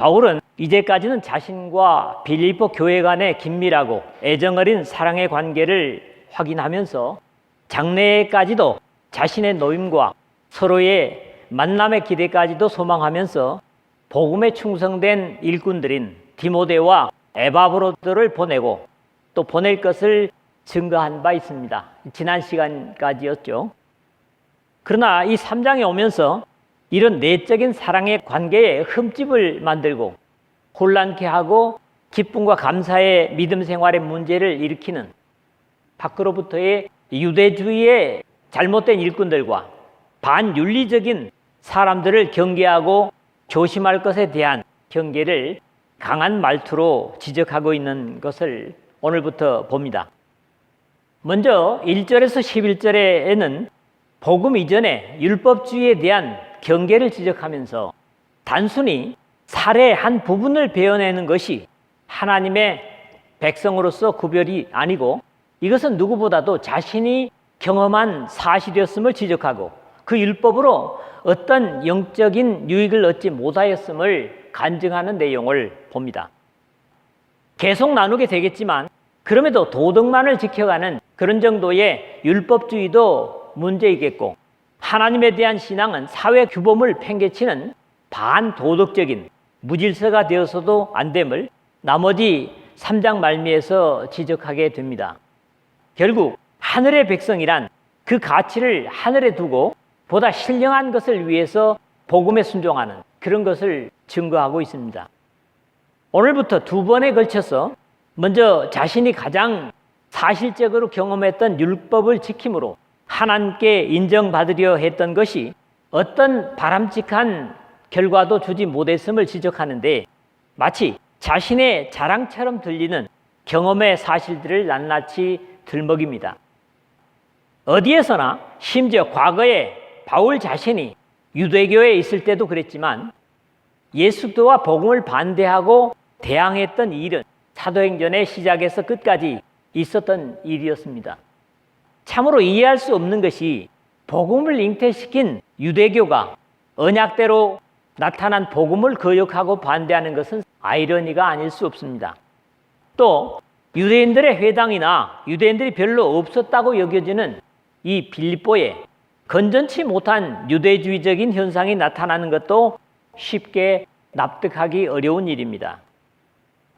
바울은 이제까지는 자신과 빌립보 교회 간의 긴밀하고 애정어린 사랑의 관계를 확인하면서 장래까지도 자신의 노임과 서로의 만남의 기대까지도 소망하면서 복음에 충성된 일꾼들인 디모데와 에바브로들을 보내고 또 보낼 것을 증거한 바 있습니다. 지난 시간까지였죠. 그러나 이 3장에 오면서 이런 내적인 사랑의 관계에 흠집을 만들고 혼란케 하고 기쁨과 감사의 믿음 생활의 문제를 일으키는 밖으로부터의 유대주의의 잘못된 일꾼들과 반윤리적인 사람들을 경계하고 조심할 것에 대한 경계를 강한 말투로 지적하고 있는 것을 오늘부터 봅니다. 먼저 1절에서 11절에는 복음 이전에 율법주의에 대한 경계를 지적하면서 단순히 살의 한 부분을 베어내는 것이 하나님의 백성으로서 구별이 아니고 이것은 누구보다도 자신이 경험한 사실이었음을 지적하고 그 율법으로 어떤 영적인 유익을 얻지 못하였음을 간증하는 내용을 봅니다. 계속 나누게 되겠지만 그럼에도 도덕만을 지켜가는 그런 정도의 율법주의도 문제이겠고 하나님에 대한 신앙은 사회 규범을 팽개치는 반도덕적인 무질서가 되어서도 안 됨을 나머지 3장 말미에서 지적하게 됩니다. 결국 하늘의 백성이란 그 가치를 하늘에 두고 보다 신령한 것을 위해서 복음에 순종하는 그런 것을 증거하고 있습니다. 오늘부터 두 번에 걸쳐서 먼저 자신이 가장 사실적으로 경험했던 율법을 지킴으로 하나님께 인정받으려 했던 것이 어떤 바람직한 결과도 주지 못했음을 지적하는데 마치 자신의 자랑처럼 들리는 경험의 사실들을 낱낱이 들먹입니다. 어디에서나 심지어 과거에 바울 자신이 유대교에 있을 때도 그랬지만 예수도와 복음을 반대하고 대항했던 일은 사도행전의 시작에서 끝까지 있었던 일이었습니다. 참으로 이해할 수 없는 것이 복음을 잉태시킨 유대교가 언약대로 나타난 복음을 거역하고 반대하는 것은 아이러니가 아닐 수 없습니다. 또 유대인들의 회당이나 유대인들이 별로 없었다고 여겨지는 이 빌립보에 건전치 못한 유대주의적인 현상이 나타나는 것도 쉽게 납득하기 어려운 일입니다.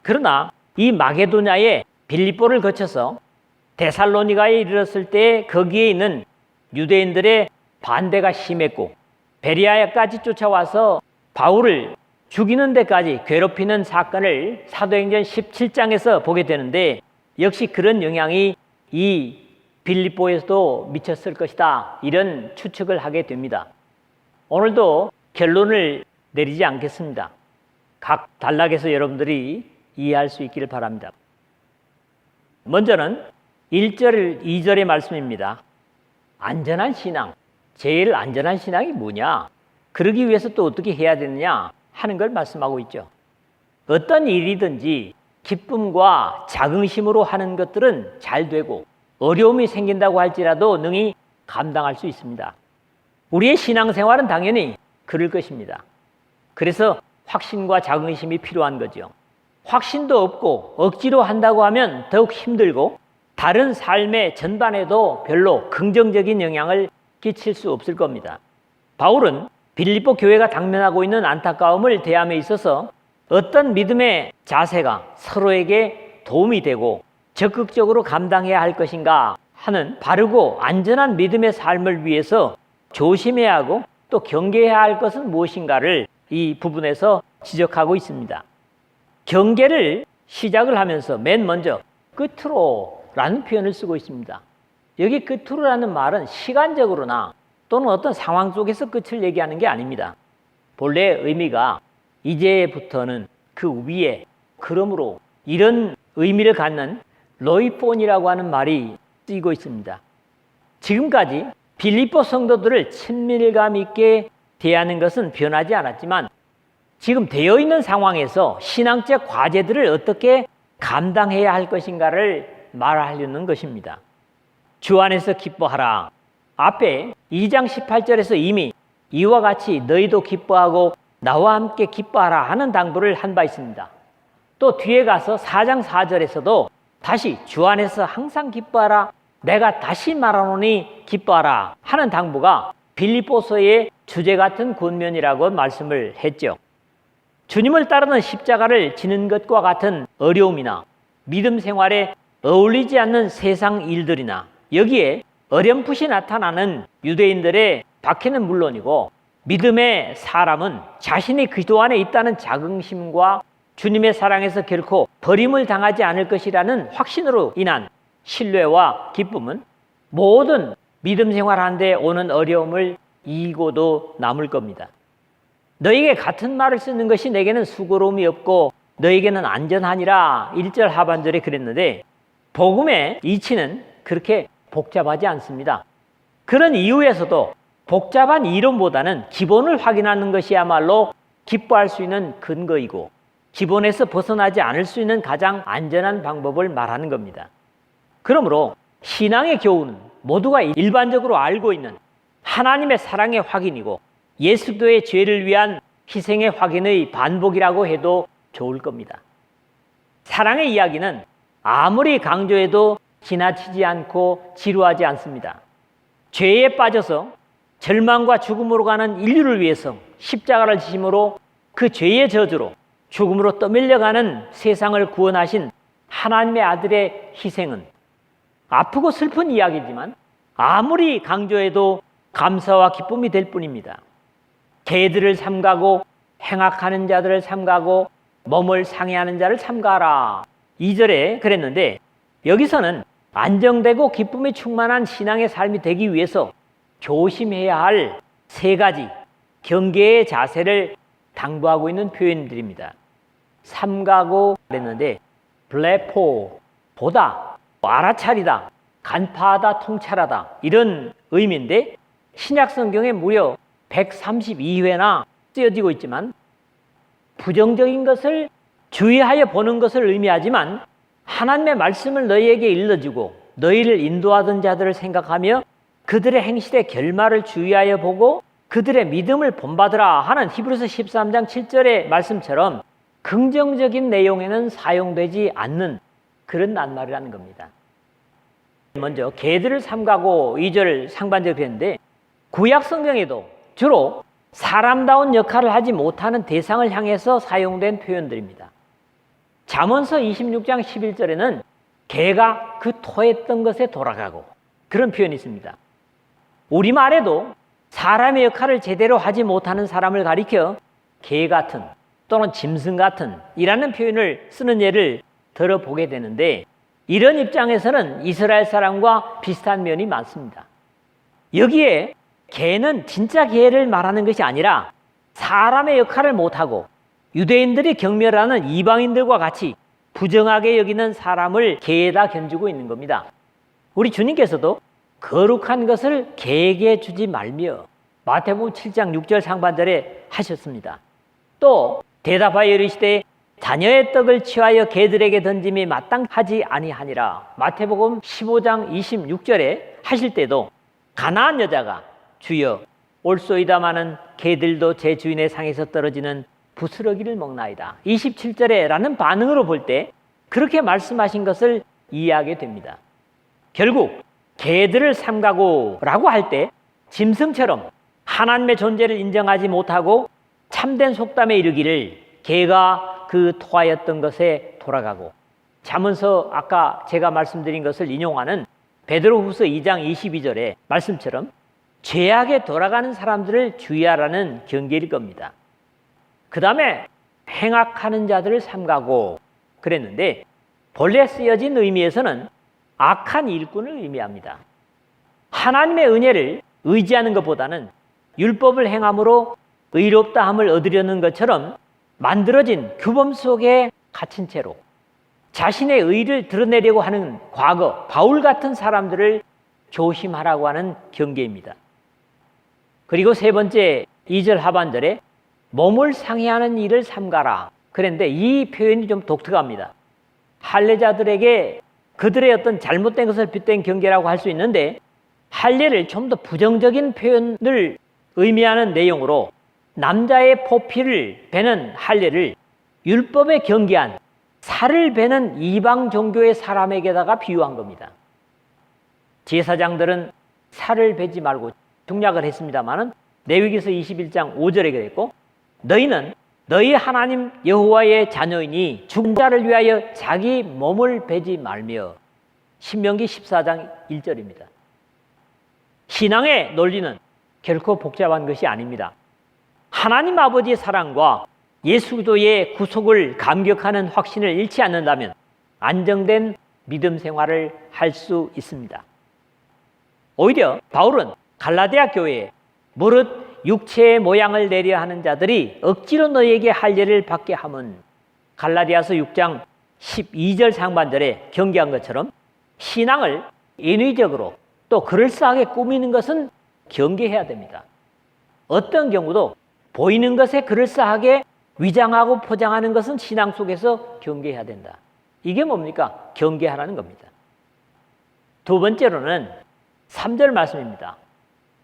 그러나 이 마게도냐의 빌립보를 거쳐서 데살로니가에 이르렀을 때 거기에 있는 유대인들의 반대가 심했고 베리아까지 쫓아와서 바울을 죽이는 데까지 괴롭히는 사건을 사도행전 17장에서 보게 되는데 역시 그런 영향이 이 빌립보에서도 미쳤을 것이다 이런 추측을 하게 됩니다. 오늘도 결론을 내리지 않겠습니다. 각 단락에서 여러분들이 이해할 수 있기를 바랍니다. 먼저는 1절, 2절의 말씀입니다. 안전한 신앙, 제일 안전한 신앙이 뭐냐? 그러기 위해서 또 어떻게 해야 되느냐 하는 걸 말씀하고 있죠. 어떤 일이든지 기쁨과 자긍심으로 하는 것들은 잘 되고 어려움이 생긴다고 할지라도 능히 감당할 수 있습니다. 우리의 신앙생활은 당연히 그럴 것입니다. 그래서 확신과 자긍심이 필요한 거죠. 확신도 없고 억지로 한다고 하면 더욱 힘들고 다른 삶의 전반에도 별로 긍정적인 영향을 끼칠 수 없을 겁니다. 바울은 빌립보 교회가 당면하고 있는 안타까움을 대함에 있어서 어떤 믿음의 자세가 서로에게 도움이 되고 적극적으로 감당해야 할 것인가 하는 바르고 안전한 믿음의 삶을 위해서 조심해야 하고 또 경계해야 할 것은 무엇인가를 이 부분에서 지적하고 있습니다. 경계를 시작을 하면서 맨 먼저 끝으로라는 표현을 쓰고 있습니다. 여기 끝으로라는 말은 시간적으로나 또는 어떤 상황 속에서 끝을 얘기하는 게 아닙니다. 본래 의미가 이제부터는 그 위에 그러므로 이런 의미를 갖는 로이폰이라고 하는 말이 쓰이고 있습니다. 지금까지 빌립보 성도들을 친밀감 있게 대하는 것은 변하지 않았지만 지금 되어 있는 상황에서 신앙적 과제들을 어떻게 감당해야 할 것인가를 말하려는 것입니다. 주 안에서 기뻐하라. 앞에 2장 18절에서 이미 이와 같이 너희도 기뻐하고 나와 함께 기뻐하라 하는 당부를 한 바 있습니다. 또 뒤에 가서 4장 4절에서도 다시 주 안에서 항상 기뻐하라, 내가 다시 말하노니 기뻐하라 하는 당부가 빌립보서의 주제 같은 권면이라고 말씀을 했죠. 주님을 따르는 십자가를 지는 것과 같은 어려움이나 믿음 생활에 어울리지 않는 세상 일들이나 여기에 어렴풋이 나타나는 유대인들의 박해는 물론이고, 믿음의 사람은 자신이 그리스도 안에 있다는 자긍심과 주님의 사랑에서 결코 버림을 당하지 않을 것이라는 확신으로 인한 신뢰와 기쁨은 모든 믿음 생활하는데 오는 어려움을 이기고도 남을 겁니다. 너에게 같은 말을 쓰는 것이 내게는 수고로움이 없고 너에게는 안전하니라 1절 하반절에 그랬는데, 복음의 이치는 그렇게 복잡하지 않습니다. 그런 이유에서도 복잡한 이론보다는 기본을 확인하는 것이야말로 기뻐할 수 있는 근거이고, 기본에서 벗어나지 않을 수 있는 가장 안전한 방법을 말하는 겁니다. 그러므로 신앙의 교훈은 모두가 일반적으로 알고 있는 하나님의 사랑의 확인이고 예수 그리스도의 죄를 위한 희생의 확인의 반복이라고 해도 좋을 겁니다. 사랑의 이야기는 아무리 강조해도 지나치지 않고 지루하지 않습니다. 죄에 빠져서 절망과 죽음으로 가는 인류를 위해서 십자가를 지심으로 그 죄의 저주로 죽음으로 떠밀려가는 세상을 구원하신 하나님의 아들의 희생은 아프고 슬픈 이야기지만 아무리 강조해도 감사와 기쁨이 될 뿐입니다. 개들을 삼가고 행악하는 자들을 삼가고 몸을 상해하는 자를 삼가라 2절에 그랬는데, 여기서는 안정되고 기쁨이 충만한 신앙의 삶이 되기 위해서 조심해야 할 3가지 경계의 자세를 당부하고 있는 표현들입니다. 삼가고 그랬는데 블레포, 보다, 알아차리다, 간파하다, 통찰하다 이런 의미인데, 신약 성경에 무려 132회나 쓰여지고 있지만 부정적인 것을 주의하여 보는 것을 의미하지만 하나님의 말씀을 너희에게 일러주고 너희를 인도하던 자들을 생각하며 그들의 행실의 결말을 주의하여 보고 그들의 믿음을 본받으라 하는 히브리서 13장 7절의 말씀처럼 긍정적인 내용에는 사용되지 않는 그런 낱말이라는 겁니다. 먼저 개들을 삼가고 2절 상반절 했는데, 구약 성경에도 주로 사람다운 역할을 하지 못하는 대상을 향해서 사용된 표현들입니다. 잠언서 26장 11절에는 개가 그 토했던 것에 돌아가고 그런 표현이 있습니다. 우리말에도 사람의 역할을 제대로 하지 못하는 사람을 가리켜 개 같은 또는 짐승 같은 이라는 표현을 쓰는 예를 들어보게 되는데, 이런 입장에서는 이스라엘 사람과 비슷한 면이 많습니다. 여기에 개는 진짜 개를 말하는 것이 아니라 사람의 역할을 못하고 유대인들이 경멸하는 이방인들과 같이 부정하게 여기는 사람을 개에다 견주고 있는 겁니다. 우리 주님께서도 거룩한 것을 개에게 주지 말며 마태복음 7장 6절 상반절에 하셨습니다. 또 대답하여 이르시되 자녀의 떡을 취하여 개들에게 던짐이 마땅하지 아니하니라 마태복음 15장 26절에 하실 때도 가나안 여자가 주여 올소이다마는 개들도 제 주인의 상에서 떨어지는 부스러기를 먹나이다 27절에 라는 반응으로 볼 때 그렇게 말씀하신 것을 이해하게 됩니다. 결국 개들을 삼가고 라고 할 때 짐승처럼 하나님의 존재를 인정하지 못하고 참된 속담에 이르기를 개가 그 토하였던 것에 돌아가고, 잠언서 아까 제가 말씀드린 것을 인용하는 베드로후서 2장 22절의 말씀처럼 죄악에 돌아가는 사람들을 주의하라는 경계일 겁니다. 그 다음에 행악하는 자들을 삼가고 그랬는데, 본래 쓰여진 의미에서는 악한 일꾼을 의미합니다. 하나님의 은혜를 의지하는 것보다는 율법을 행함으로 의롭다함을 얻으려는 것처럼 만들어진 규범 속에 갇힌 채로 자신의 의를 드러내려고 하는 과거 바울 같은 사람들을 조심하라고 하는 경계입니다. 그리고 세 번째 2절 하반절에 몸을 상해하는 일을 삼가라 그랬는데, 이 표현이 좀 독특합니다. 할례자들에게 그들의 어떤 잘못된 것을 빗댄 경계라고 할 수 있는데, 할례를 좀 더 부정적인 표현을 의미하는 내용으로 남자의 포피를 베는 할례를 율법에 경계한 살을 베는 이방 종교의 사람에게다가 비유한 겁니다. 제사장들은 살을 베지 말고 중약을 했습니다마는 레위기서 21장 5절에 그랬고, 너희는 너희 하나님 여호와의 자녀이니 죽은 자를 위하여 자기 몸을 베지 말며. 신명기 14장 1절입니다. 신앙의 논리는 결코 복잡한 것이 아닙니다. 하나님 아버지의 사랑과 예수 그리스도의 구속을 감격하는 확신을 잃지 않는다면 안정된 믿음 생활을 할 수 있습니다. 오히려 바울은 갈라디아 교회에 무릇 육체의 모양을 내려 하는 자들이 억지로 너희에게 할례를 받게 함은, 갈라디아서 6장 12절 상반절에 경계한 것처럼 신앙을 인위적으로 또 그럴싸하게 꾸미는 것은 경계해야 됩니다. 어떤 경우도 보이는 것에 그럴싸하게 위장하고 포장하는 것은 신앙 속에서 경계해야 된다. 이게 뭡니까? 경계하라는 겁니다. 두 번째로는 3절 말씀입니다.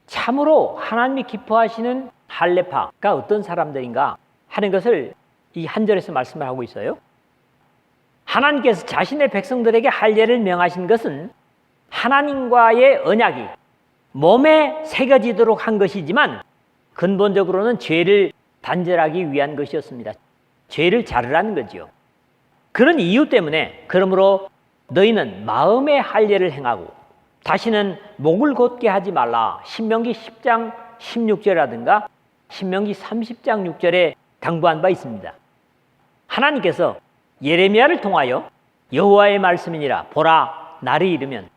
참으로 하나님이 기뻐하시는 할례파가 어떤 사람들인가 하는 것을 이 한 절에서 말씀을 하고 있어요. 하나님께서 자신의 백성들에게 할례를 명하신 것은 하나님과의 언약이 몸에 새겨지도록 한 것이지만 근본적으로는 죄를 단절하기 위한 것이었습니다. 죄를 자르라는 거지요. 그런 이유 때문에 그러므로 너희는 마음의 할례를 행하고 다시는 목을 곧게 하지 말라. 신명기 10장 16절이라든가 신명기 30장 6절에 당부한 바 있습니다. 하나님께서 예레미야를 통하여 여호와의 말씀이니라 보라 날이 이르면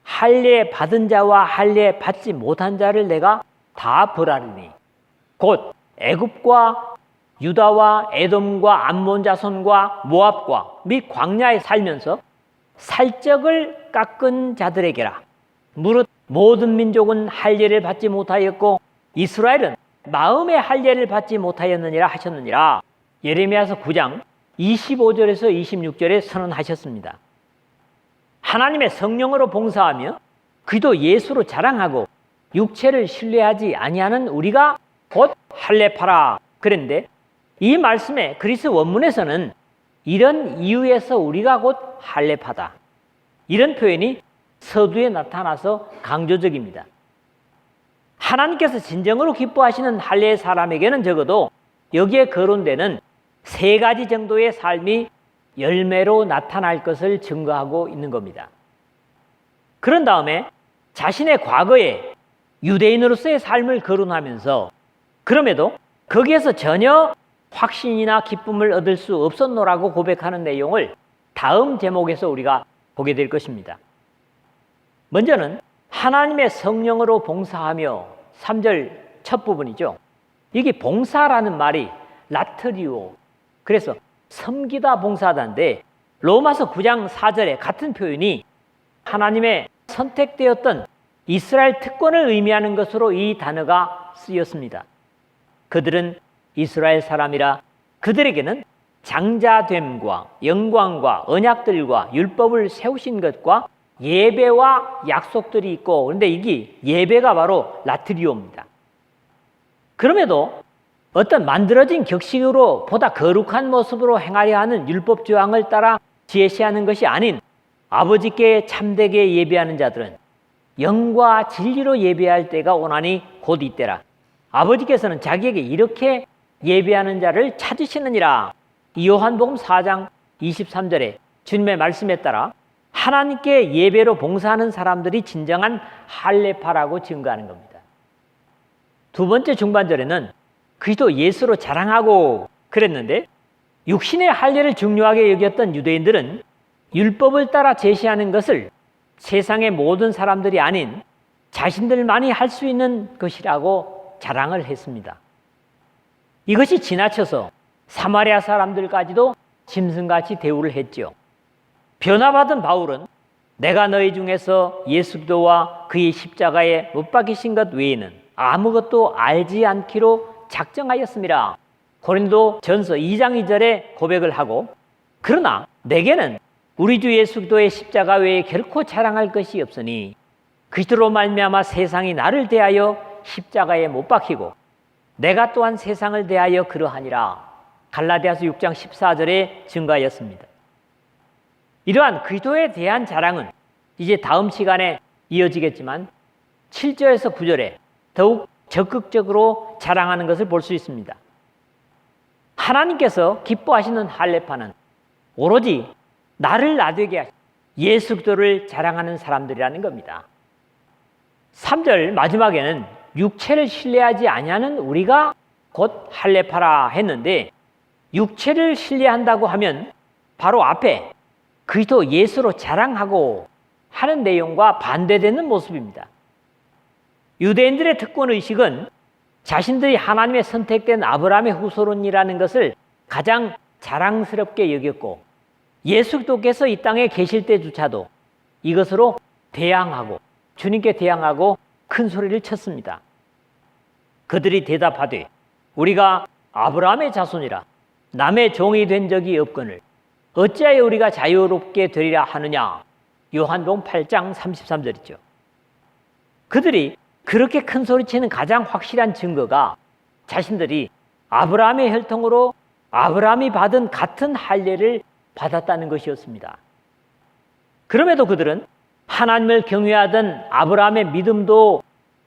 할례 받은 자와 할례 받지 못한 자를 내가 다 벌하리니 곧 애굽과 유다와 에돔과 암몬 자손과 모압과 및 광야에 살면서 살적을 깎은 자들에게라. 무릇 모든 민족은 할례를 받지 못하였고 이스라엘은 마음의 할례를 받지 못하였느니라 하셨느니라. 예레미야서 9장 25절에서 26절에 선언하셨습니다. 하나님의 성령으로 봉사하며 그리스도 예수로 자랑하고 육체를 신뢰하지 아니하는 우리가 곧 할례파라 그랬는데, 이 말씀의 그리스 원문에서는 이런 이유에서 우리가 곧 할례파다, 이런 표현이 서두에 나타나서 강조적입니다. 하나님께서 진정으로 기뻐하시는 할례 사람에게는 적어도 여기에 거론되는 3가지 정도의 삶이 열매로 나타날 것을 증거하고 있는 겁니다. 그런 다음에 자신의 과거에 유대인으로서의 삶을 거론하면서 그럼에도 거기에서 전혀 확신이나 기쁨을 얻을 수 없었노라고 고백하는 내용을 다음 제목에서 우리가 보게 될 것입니다. 먼저는 하나님의 성령으로 봉사하며 3절 첫 부분이죠. 여기 봉사라는 말이 라트리오, 그래서 섬기다 봉사하다인데 로마서 9장 4절에 같은 표현이 하나님의 선택되었던 이스라엘 특권을 의미하는 것으로 이 단어가 쓰였습니다. 그들은 이스라엘 사람이라 그들에게는 장자됨과 영광과 언약들과 율법을 세우신 것과 예배와 약속들이 있고, 그런데 이게 예배가 바로 라트리오입니다. 그럼에도 어떤 만들어진 격식으로 보다 거룩한 모습으로 행하려 하는 율법 조항을 따라 제시하는 것이 아닌 아버지께 참되게 예배하는 자들은 영과 진리로 예배할 때가 오나니 곧 이때라. 아버지께서는 자기에게 이렇게 예배하는 자를 찾으시느니라. 요한복음 4장 23절에 주님의 말씀에 따라 하나님께 예배로 봉사하는 사람들이 진정한 할례파라고 증거하는 겁니다. 두 번째 중반절에는 그리스도 예수로 자랑하고 그랬는데, 육신의 할례를 중요하게 여겼던 유대인들은 율법을 따라 제시하는 것을 세상의 모든 사람들이 아닌 자신들만이 할 수 있는 것이라고 자랑을 했습니다. 이것이 지나쳐서 사마리아 사람들까지도 짐승같이 대우를 했죠. 변화받은 바울은 내가 너희 중에서 예수 그리스도와 그의 십자가에 못 박히신 것 외에는 아무것도 알지 않기로 작정하였습니다. 고린도전서 2장 2절에 고백을 하고, 그러나 내게는 우리 주 예수 그리스도의 십자가 외에 결코 자랑할 것이 없으니 그리스도로 말미암아 세상이 나를 대하여 십자가에 못 박히고 내가 또한 세상을 대하여 그러하니라. 갈라디아서 6장 14절에 증가하였습니다. 이러한 그리스도에 대한 자랑은 이제 다음 시간에 이어지겠지만 7절에서 9절에 더욱 적극적으로 자랑하는 것을 볼 수 있습니다. 하나님께서 기뻐하시는 할례파는 오로지 나를 나되게 하신 예수 그리스도를 자랑하는 사람들이라는 겁니다. 3절 마지막에는 육체를 신뢰하지 아니하는 우리가 곧 할례파라 했는데, 육체를 신뢰한다고 하면 바로 앞에 그리스도 예수로 자랑하고 하는 내용과 반대되는 모습입니다. 유대인들의 특권의식은 자신들이 하나님의 선택된 아브라함의 후손이라는 것을 가장 자랑스럽게 여겼고, 예수 그리스도께서 이 땅에 계실 때조차도 이것으로 대항하고 주님께 대항하고 큰 소리를 쳤습니다. 그들이 대답하되 우리가 아브라함의 자손이라 남의 종이 된 적이 없거늘 어찌하여 우리가 자유롭게 되리라 하느냐. 요한복음 8장 33절이죠. 그들이 그렇게 큰 소리치는 가장 확실한 증거가 자신들이 아브라함의 혈통으로 아브라함이 받은 같은 할례를 받았다는 것이었습니다. 그럼에도 그들은 하나님을 경외하던 아브라함의 믿음도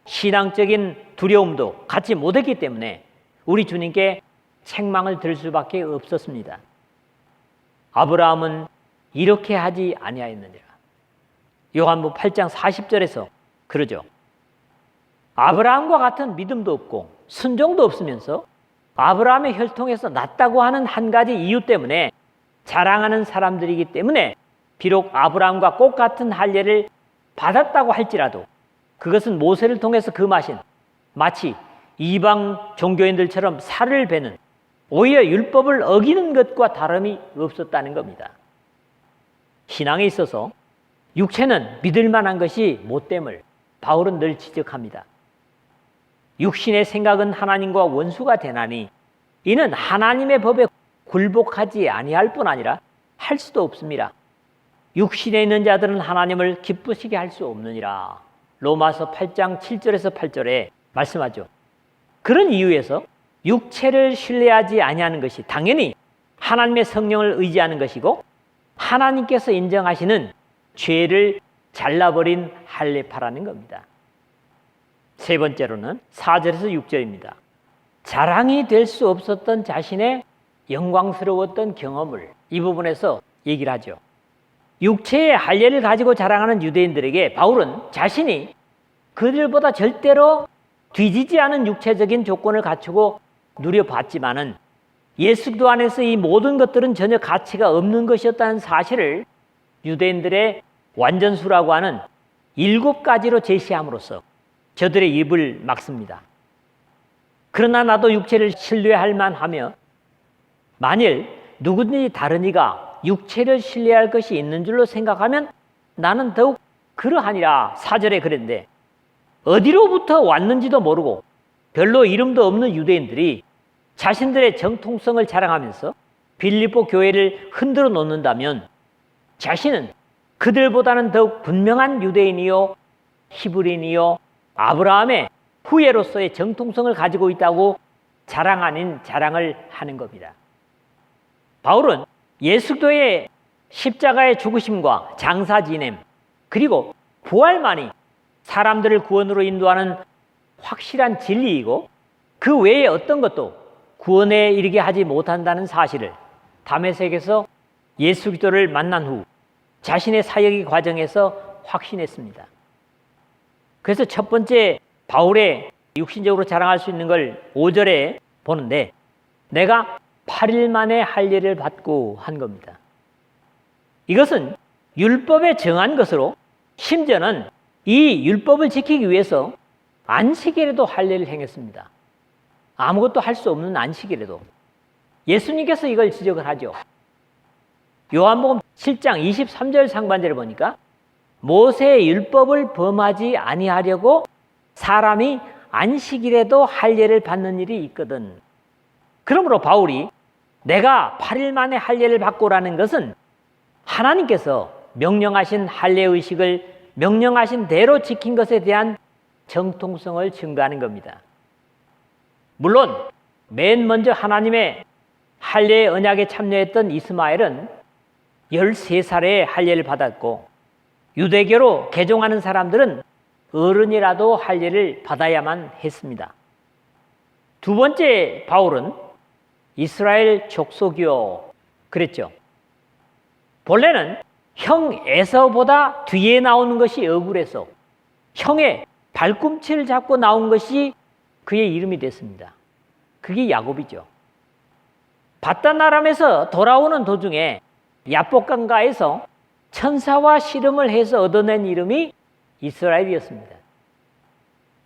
신앙적인 두려움도 갖지 못했기 때문에 우리 주님께 책망을 들 수밖에 없었습니다. 아브라함은 이렇게 하지 아니하였느니라. 요한복음 8장 40절에서 그러죠. 아브라함과 같은 믿음도 없고 순종도 없으면서 아브라함의 혈통에서 났다고 하는 한 가지 이유 때문에 자랑하는 사람들이기 때문에 비록 아브라함과 똑같은 할례를 받았다고 할지라도 그것은 모세를 통해서 금하신 마치 이방 종교인들처럼 살을 베는 오히려 율법을 어기는 것과 다름이 없었다는 겁니다. 신앙에 있어서 육체는 믿을 만한 것이 못됨을 바울은 늘 지적합니다. 육신의 생각은 하나님과 원수가 되나니 이는 하나님의 법에 굴복하지 아니할 뿐 아니라 할 수도 없습니다. 육신에 있는 자들은 하나님을 기쁘시게 할 수 없느니라. 로마서 8장 7절에서 8절에 말씀하죠. 그런 이유에서 육체를 신뢰하지 아니하는 것이 당연히 하나님의 성령을 의지하는 것이고 하나님께서 인정하시는 죄를 잘라버린 할례파라는 겁니다. 세 번째로는 4절에서 6절입니다. 자랑이 될 수 없었던 자신의 영광스러웠던 경험을 이 부분에서 얘기를 하죠. 육체의 할례를 가지고 자랑하는 유대인들에게 바울은 자신이 그들보다 절대로 뒤지지 않은 육체적인 조건을 갖추고 누려봤지만은 예수 그리스도 안에서 이 모든 것들은 전혀 가치가 없는 것이었다는 사실을 유대인들의 완전수라고 하는 7가지로 제시함으로써 저들의 입을 막습니다. 그러나 나도 육체를 신뢰할 만하며 만일 누구든지 다른 이가 육체를 신뢰할 것이 있는 줄로 생각하면 나는 더욱 그러하니라. 4절에 그랬는데 어디로부터 왔는지도 모르고 별로 이름도 없는 유대인들이 자신들의 정통성을 자랑하면서 빌립보 교회를 흔들어 놓는다면 자신은 그들보다는 더욱 분명한 유대인이요 히브리인이요 아브라함의 후예로서의 정통성을 가지고 있다고 자랑 아닌 자랑을 하는 겁니다. 바울은 예수 그리스도의 십자가의 죽으심과 장사 지냄 그리고 부활만이 사람들을 구원으로 인도하는 확실한 진리이고 그 외에 어떤 것도 구원에 이르게 하지 못한다는 사실을 다메섹에서 예수 그리스도를 만난 후 자신의 사역의 과정에서 확신했습니다. 그래서 첫 번째 바울의 육신적으로 자랑할 수 있는 걸 5절에 보는데 내가 8일 만에 할례를 받고 한 겁니다. 이것은 율법에 정한 것으로 심지어는 이 율법을 지키기 위해서 안식일에도 할례를 행했습니다. 아무것도 할 수 없는 안식일에도. 예수님께서 이걸 지적을 하죠. 요한복음 7장 23절 상반절을 보니까 모세의 율법을 범하지 아니하려고 사람이 안식일에도 할례를 받는 일이 있거든. 그러므로 바울이 내가 8일 만에 할례를 받고라는 것은 하나님께서 명령하신 할례의식을 명령하신 대로 지킨 것에 대한 정통성을 증거하는 겁니다. 물론 맨 먼저 하나님의 할례의 언약에 참여했던 이스마엘은 13살에 할례를 받았고, 유대교로 개종하는 사람들은 어른이라도 할례를 받아야만 했습니다. 두 번째 바울은 이스라엘 족속이요 그랬죠. 본래는 형 에서보다 뒤에 나오는 것이 억울해서 형의 발꿈치를 잡고 나온 것이 그의 이름이 됐습니다. 그게 야곱이죠. 바단 아람에서 돌아오는 도중에 야복강가에서 천사와 씨름을 해서 얻어낸 이름이 이스라엘이었습니다.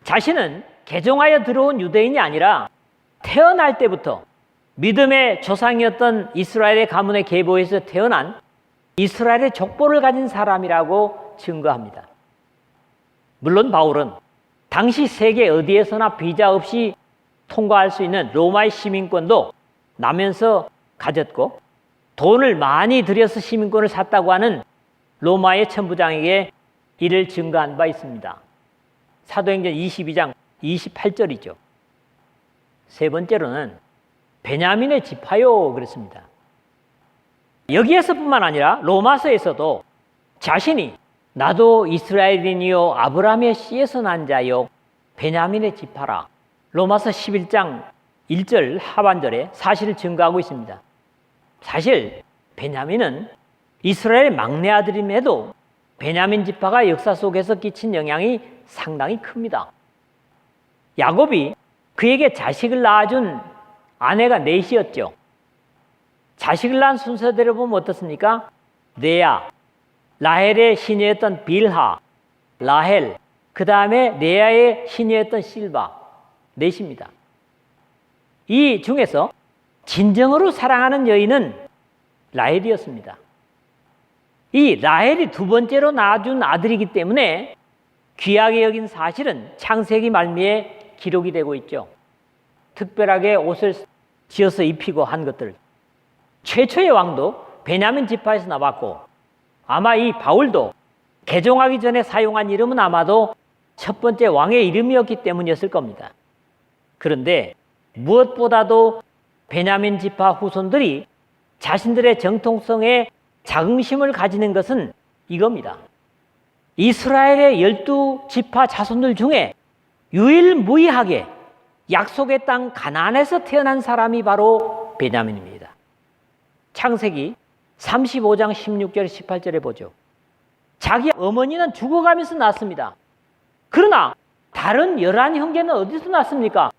자신은 개종하여 들어온 유대인이 아니라 태어날 때부터 믿음의 조상이었던 이스라엘의 가문의 계보에서 태어난 이스라엘의 족보를 가진 사람이라고 증거합니다. 물론 바울은 당시 세계 어디에서나 비자 없이 통과할 수 있는 로마의 시민권도 나면서 가졌고, 돈을 많이 들여서 시민권을 샀다고 하는 로마의 천부장에게 이를 증거한 바 있습니다. 사도행전 22장 28절이죠. 세 번째로는 베냐민의 지파요 그랬습니다. 여기에서뿐만 아니라 로마서에서도 자신이 나도 이스라엘인이요 아브라함의 씨에서 난 자요 베냐민의 지파라, 로마서 11장 1절 하반절에 사실을 증거하고 있습니다. 사실 베냐민은 이스라엘의 막내 아들임에도 베냐민 지파가 역사 속에서 끼친 영향이 상당히 큽니다. 야곱이 그에게 자식을 낳아준 아내가 넷이었죠. 자식을 낳은 순서대로 보면 어떻습니까? 레아, 라헬의 시녀였던 빌하, 라헬, 그 다음에 레아의 시녀였던 실바, 넷입니다. 이 중에서 진정으로 사랑하는 여인은 라헬이었습니다. 이 라헬이 두 번째로 낳아준 아들이기 때문에 귀하게 여긴 사실은 창세기 말미에 기록이 되고 있죠. 특별하게 옷을 지어서 입히고 한 것들. 최초의 왕도 베냐민 지파에서 나왔고, 아마 이 바울도 개종하기 전에 사용한 이름은 아마도 첫 번째 왕의 이름이었기 때문이었을 겁니다. 그런데 무엇보다도 베냐민 지파 후손들이 자신들의 정통성에 자긍심을 가지는 것은 이겁니다. 이스라엘의 12지파 자손들 중에 유일무이하게 약속의 땅 가나안에서 태어난 사람이 바로 베냐민입니다. 창세기 35장 16절 18절에 보죠. 자기 어머니는 죽어가면서 낳았습니다. 그러나 다른 11형제는 어디서 낳습니까?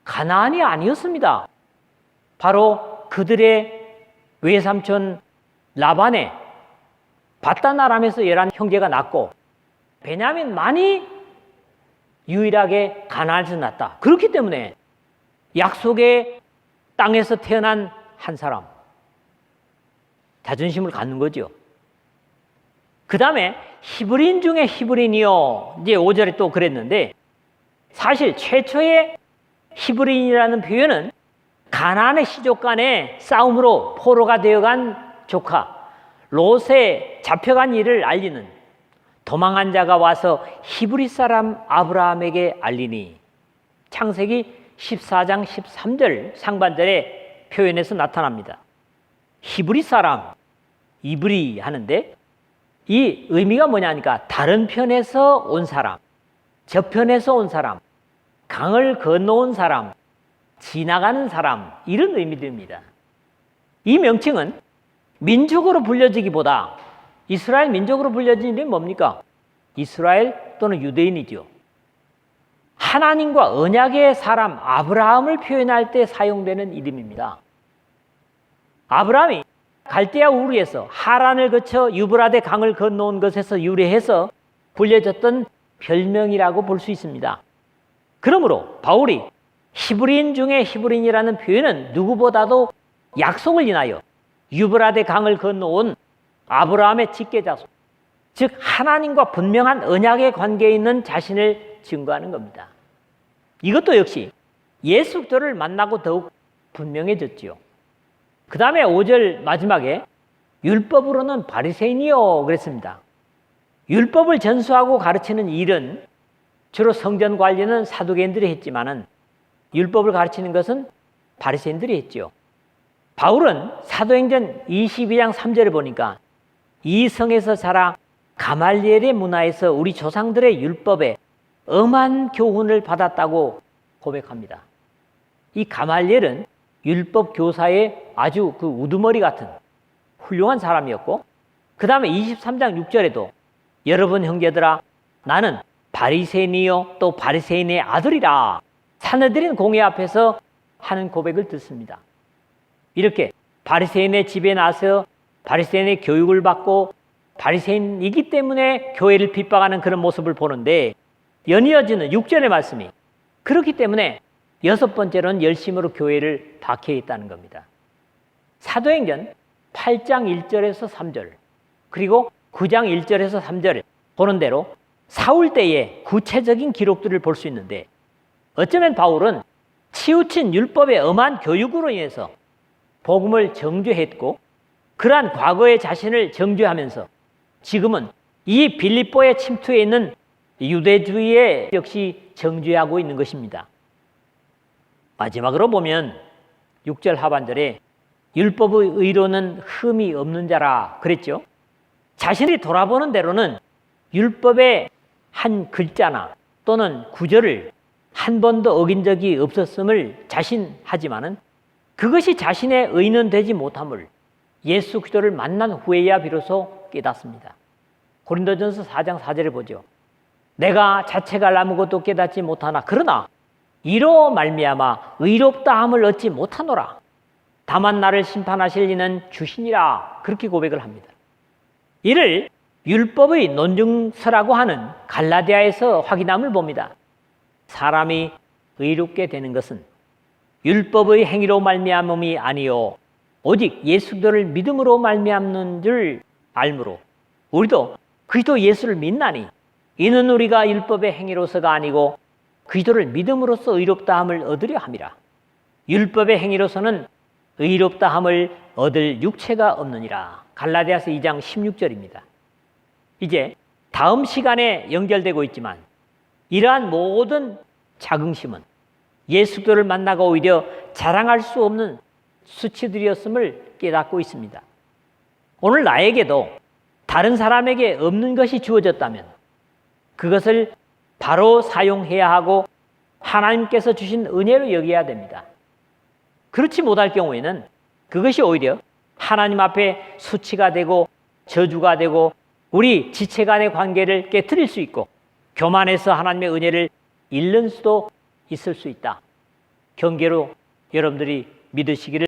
가나안이 아니었습니다. 바로 그들의 외삼촌 라반의 바단 아람에서 11형제가 낳고, 베냐민만이 유일하게 가나안에서 낳았다. 그렇기 때문에 약속의 땅에서 태어난 한 사람, 자존심을 갖는 거죠. 그 다음에 히브리인 중에 히브리인이요, 이제 5절에 또 그랬는데, 사실 최초의 히브리인이라는 표현은 가나안의 시족 간의 싸움으로 포로가 되어간 조카 롯에 잡혀간 일을 알리는, 도망한 자가 와서 히브리 사람 아브라함에게 알리니, 창세기 14장 13절 상반절의 표현에서 나타납니다. 히브리 사람, 이브리 하는데 이 의미가 뭐냐니까 다른 편에서 온 사람, 저편에서 온 사람, 강을 건너온 사람, 지나가는 사람, 이런 의미들입니다. 이 명칭은 민족으로 불려지기보다 이스라엘 민족으로 불려진 이름이 뭡니까? 이스라엘 또는 유대인이죠. 하나님과 언약의 사람 아브라함을 표현할 때 사용되는 이름입니다. 아브라함이 갈대아 우르에서 하란을 거쳐 유브라데 강을 건너온 것에서 유래해서 불려졌던 별명이라고 볼 수 있습니다. 그러므로 바울이 히브리인 중에 히브리인이라는 표현은 누구보다도 약속을 인하여 유브라데 강을 건너온 아브라함의 직계자손, 즉 하나님과 분명한 언약의 관계에 있는 자신을 증거하는 겁니다. 이것도 역시 예수 그리스도를 만나고 더욱 분명해졌지요. 그 다음에 5절 마지막에 율법으로는 바리새인이요 그랬습니다. 율법을 전수하고 가르치는 일은 주로 성전 관리는 사두개인들이 했지만은 율법을 가르치는 것은 바리새인들이 했죠. 바울은 사도행전 22장 3절을 보니까 이 성에서 자라 가말리엘의 문화에서 우리 조상들의 율법에 엄한 교훈을 받았다고 고백합니다. 이 가말리엘은 율법 교사의 아주 그 우두머리 같은 훌륭한 사람이었고, 그 다음에 23장 6절에도 여러분 형제들아 나는 바리새인이요 또 바리새인의 아들이라 사내들인 공회 앞에서 하는 고백을 듣습니다. 이렇게 바리새인의 집에 나서 바리새인의 교육을 받고 바리새인이기 때문에 교회를 핍박하는 그런 모습을 보는데, 연이어지는 6절의 말씀이 그렇기 때문에 여섯 번째로는 열심으로 교회를 박해했다는 겁니다. 사도행전 8장 1절에서 3절 그리고 9장 1절에서 3절을 보는 대로 사울 때의 구체적인 기록들을 볼 수 있는데, 어쩌면 바울은 치우친 율법의 엄한 교육으로 인해서 복음을 정죄했고, 그러한 과거의 자신을 정죄하면서 지금은 이 빌립보에 침투해 있는 유대주의에 역시 정죄하고 있는 것입니다. 마지막으로 보면 6절 하반절에 율법의 의로는 흠이 없는 자라 그랬죠. 자신이 돌아보는 대로는 율법의 한 글자나 또는 구절을 한 번도 어긴 적이 없었음을 자신하지만은 그것이 자신의 의는 되지 못함을 예수 그리스도를 만난 후에야 비로소 깨닫습니다. 고린도전서 4장 4절에 보죠. 내가 자체가 아무것도 깨닫지 못하나 그러나 이로 말미암아 의롭다함을 얻지 못하노라. 다만 나를 심판하실 이는 주시니라. 그렇게 고백을 합니다. 이를 율법의 논증서라고 하는 갈라디아에서 확인함을 봅니다. 사람이 의롭게 되는 것은 율법의 행위로 말미암음이 아니요 오직 예수 그리스도를 믿음으로 말미암는 줄 알므로 우리도 그리스도 예수를 믿나니 이는 우리가 율법의 행위로서가 아니고 그리스도를 믿음으로써 의롭다함을 얻으려 함이라. 율법의 행위로서는 의롭다함을 얻을 육체가 없느니라. 갈라디아서 2장 16절입니다. 이제 다음 시간에 연결되고 있지만 이러한 모든 자긍심은 예수 그리스도를 만나고 오히려 자랑할 수 없는 수치들이었음을 깨닫고 있습니다. 오늘 나에게도 다른 사람에게 없는 것이 주어졌다면 그것을 바로 사용해야 하고 하나님께서 주신 은혜로 여겨야 됩니다. 그렇지 못할 경우에는 그것이 오히려 하나님 앞에 수치가 되고 저주가 되고 우리 지체 간의 관계를 깨트릴 수 있고 교만해서 하나님의 은혜를 잃는 수도 있을 수 있다. 경계로 여러분들이 믿으시기를